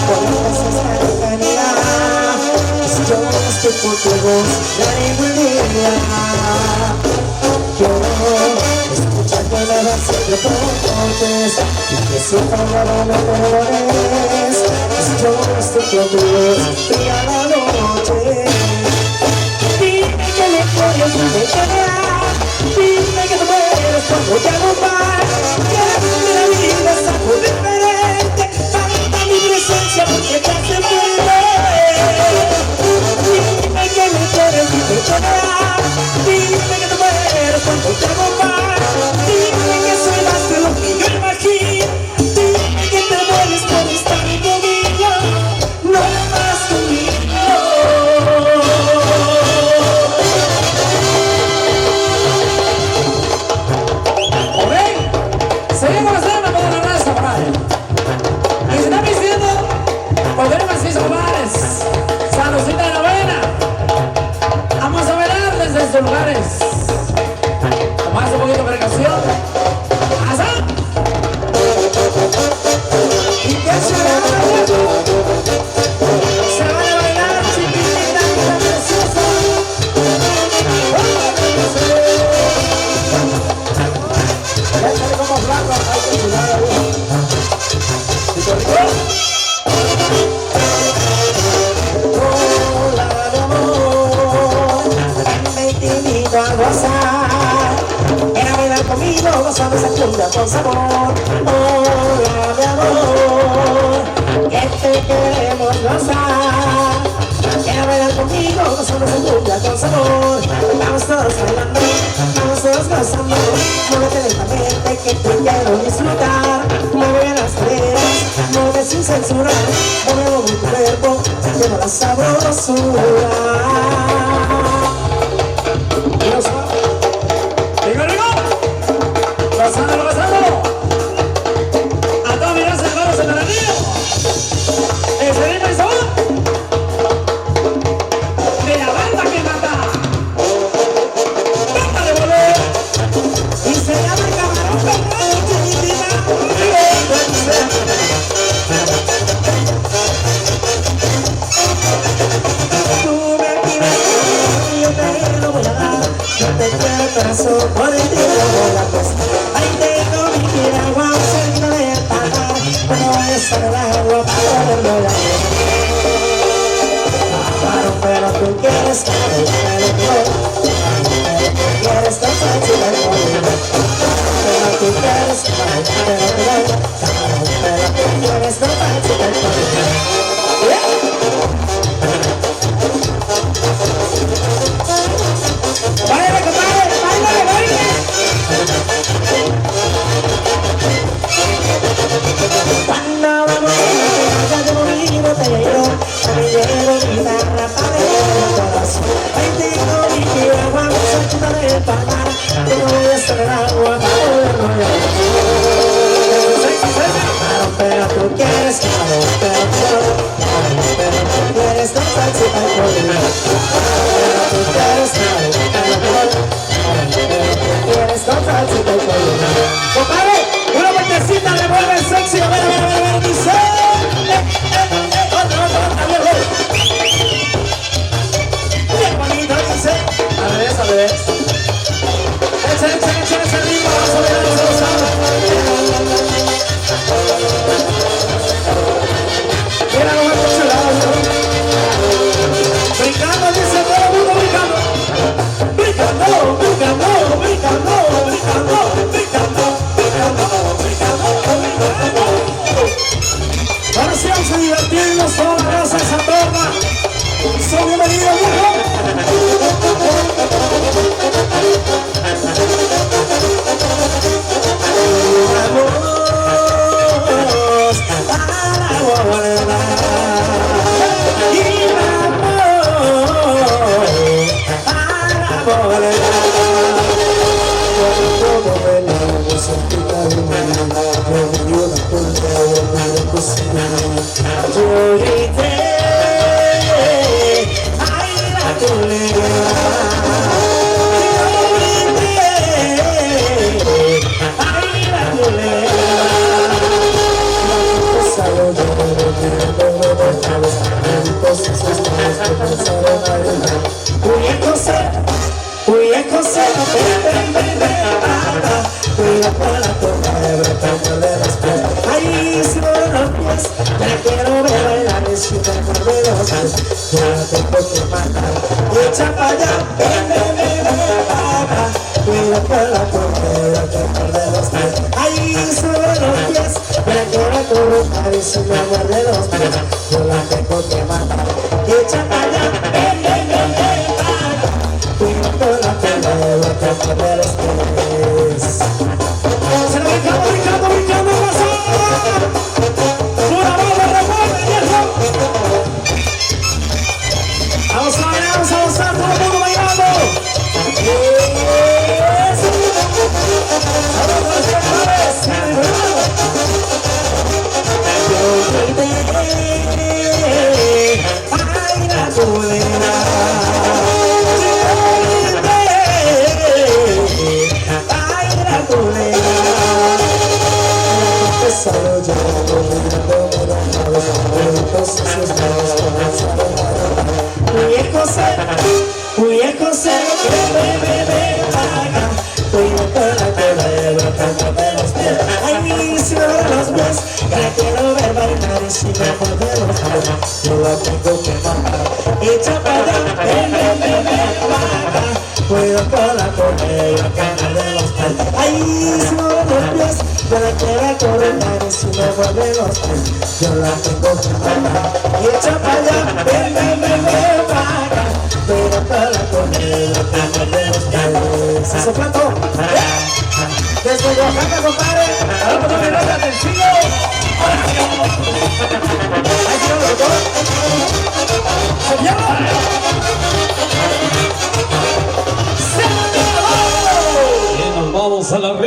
bonitas esta lejanía. Si yo estoy contigo, la alegría. Quiero escuchar que me das siempre toques y que siempre no me perdones. Si yo estoy contigo, fría la noche. Dime que me quieres, dime que me amas. Dime que te mueres cuando te hago mal. Que la vida es algo diferente. Falta mi presencia porque te hace perder. Dime que me quieres, dime que me amas. Dime que te mueres cuando te hago mal. Dime que soy más de lo que yo imagino. Dime que te mueres por estar conmigo. No más conmigo. Seguimos haciendo con la raza, compadre. Y se está vistiendo poder macizo, compadres. Saludcita de novena. Vamos a bailar desde estos lugares. Con más un poquito de precaución. ¡Asa! ¿Y qué será? Se van a bailar, chiquitita, linda, preciosa. Ya sale como flaco, hay que cuidar ahí. Hola, mi amor, me invito a gozar. Ven a bailar conmigo, gozando esa cumbia con sabor. Hola, mi amor, que te queremos gozar. Ven a bailar conmigo, gozando esa cumbia con sabor. Vamos todos bailando, vamos todos gozando. Muévete lentamente que te quiero disfrutar. Mueve las caderas, mueve sin censura. Mueve mi cuerpo, lleva la sabrosura. ¡Rico, rico! ¡Pasándolo, pasándolo! A todos mis hermanos en el anillo. ¡Ese ritmo y sabor! ¡De la banda que mata! ¡Banda de volver! Y se llama el camarón perfecto, chiquitita. Tú me pides y yo te lo voy a dar. Yo te quiero corazón, por ti lo voy a prestar. Ahí tengo mi piragua, cerca de pagar. Pero voy a estar el agua para poderlo llamar. Pero tú quieres camarón, pero tú quieres tan fácil el poder. Pero tú quieres camarón, pero tú quieres tan fácil el poder. ¡Báilale, compadre! ¡Báilale, báilale! Cuando vamos a la de bonito te llevo, me llevo mi guitarra para bailar el corazón. Ahí tengo mi piragua, cerquita de pagar. Yo no voy a estar el agua para poderlo llamar. Pero tú quieres camarón, pero tú quieres tan fácil el poder. Pero tú quieres camarón, quieres tan fácil el poder. Compadre, una vueltecita, revuelve el sexy. A ver, dice. Otra, bien. Bien bonito, dice. Al revés. Echa ese ritmo, vamos a ver, vamos a ver. salgo yo volviéndome de cabeza. Médicos y sus padres comenzaron a gritar. Voy a coser, ven, para. Cuida con la torta de bretándole las pies. Ahí si mueven los pies, ya quiero ver bailar y si me muerde los pies, yo la tengo que matar. Echa para allá, ven, para. Cuida con la torta de bretándole los pies. Ahí si mueven los pies, ya quiero correr y si me muerde los pies, yo la tengo que matar. Echa para allá, ven, para. Cuida con la torta de bretándole los pies. Se lo brincando, pasó. Una bola, revuelve, viejo. Vamos a bailar, vamos a gozar, todo el mundo bailando. Saludos a los cantores, baila tu nena. Baila tu nena. Solo yo volviéndome de cabeza. Médicos y sus manos comenzaron a gritar. Voy a coser, ven, para. Cuida con la cola de brotándome los pies. Ay, mi cielo de los pies, ya quiero ver bailar y si me muerde los pies, yo la tengo que matar. Echa para allá, ven, para. Cuida con la cola de brotándome los pies. Ay, cielo de los pies, yo la quiero correr y si me muerde los pies, yo la tengo que matar. Echa para allá, ven, para. Cuida con la cola de brotándome los pies. Ese plato, desde Oaxaca, compadre.